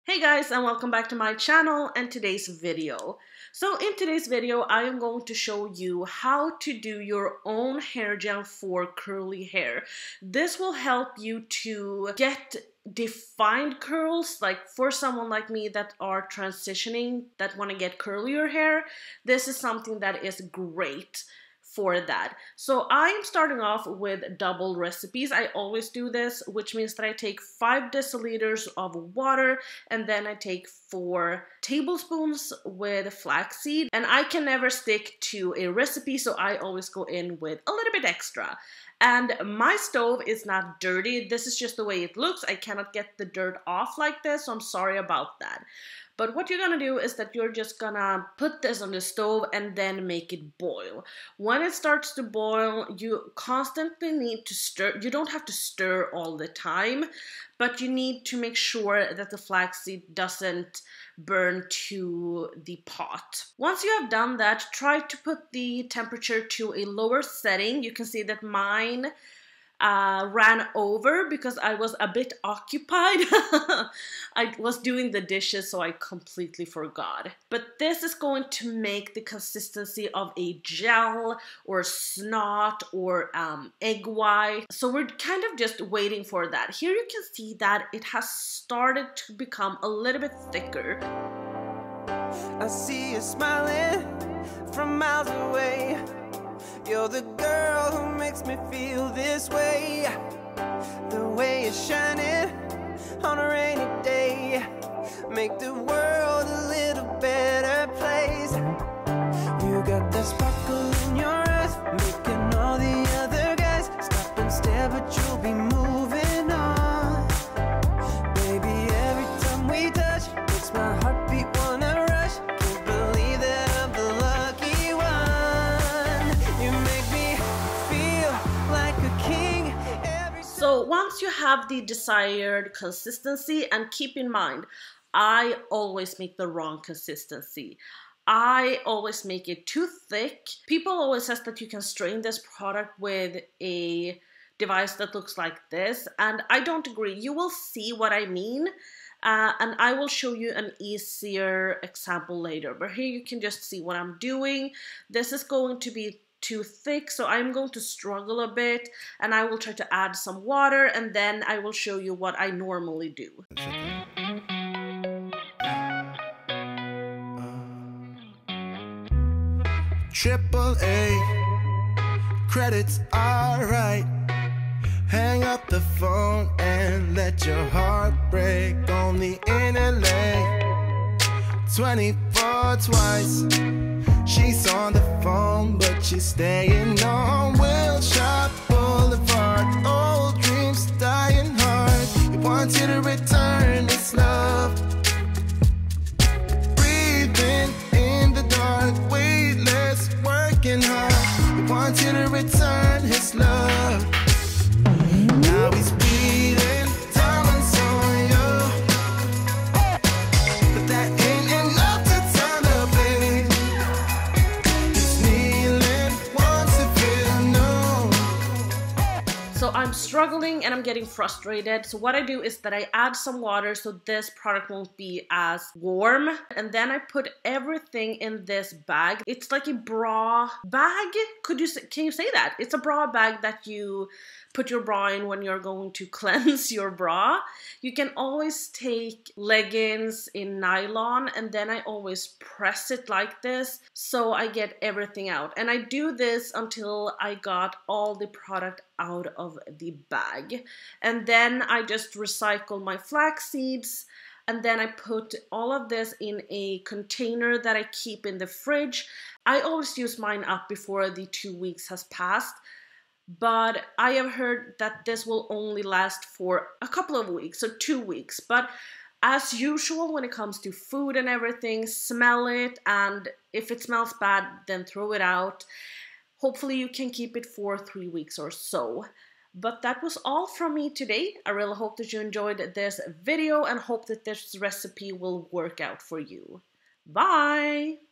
Hey guys, and welcome back to my channel and today's video. So in today's video, I am going to show you how to do your own hair gel for curly hair. This will help you to get defined curls, like for someone like me that are transitioning, that want to get curlier hair. This is something that is great for that. So I'm starting off with double recipes. I always do this, which means that I take 5 deciliters of water and then I take 4 tablespoons with flaxseed, and I can never stick to a recipe, so I always go in with a little bit extra. And my stove is not dirty. This is just the way it looks. I cannot get the dirt off like this, so I'm sorry about that. But what you're gonna do is that you're just gonna put this on the stove and then make it boil. When it starts to boil, you constantly need to stir. You don't have to stir all the time, but you need to make sure that the flaxseed doesn't burn to the pot. Once you have done that, try to put the temperature to a lower setting. You can see that mine ran over because I was a bit occupied. I was doing the dishes, so I completely forgot. But this is going to make the consistency of a gel or snot or egg white. So we're kind of just waiting for that. Here you can see that it has started to become a little bit thicker. I see you smiling from miles away. You're the girl who makes me feel this way. The way you're shining on a rainy day, make the world a little better place. You got that sparkle in your eyes, making all the other guys stop and stare, but you'll be moving on. Baby, every time we touch, makes my heartbeat wanna rush. Can't believe that I'm the lucky one. You make me feel like a king. So once you have the desired consistency, and keep in mind, I always make the wrong consistency. I always make it too thick. People always says that you can strain this product with a device that looks like this, and I don't agree. You will see what I mean, and I will show you an easier example later. But here you can just see what I'm doing. This is going to be too thick, so I'm going to struggle a bit, and I will try to add some water, and then I will show you what I normally do. AAA credits are right. Hang up the phone and let your heart break. Only in LA, 24 twice. She's on the phone, but she's staying on Wilshire Boulevard. Old dreams dying hard. He wants you to return this love. Breathing in the dark, weightless, working hard. He wants you to return his love. Now he's bleeding diamonds on you, but that ain't enough to turn the pain. He's kneeling, wants to feel known. So I'm struggling and I'm getting frustrated. So what I do is that I add some water so this product won't be as warm. And then I put everything in this bag. It's like a bra bag. Can you say that? It's a bra bag that you put your bra in when you're going to cleanse your bra. You can always take leggings in nylon, and then I always press it like this so I get everything out. And I do this until I got all the product out of the bag. And then I just recycle my flax seeds, and then I put all of this in a container that I keep in the fridge. I always use mine up before the 2 weeks has passed, but I have heard that this will only last for a couple of weeks, so 2 weeks. But as usual, when it comes to food and everything, smell it, and if it smells bad, then throw it out. Hopefully you can keep it for 3 weeks or so. But that was all from me today. I really hope that you enjoyed this video and hope that this recipe will work out for you. Bye!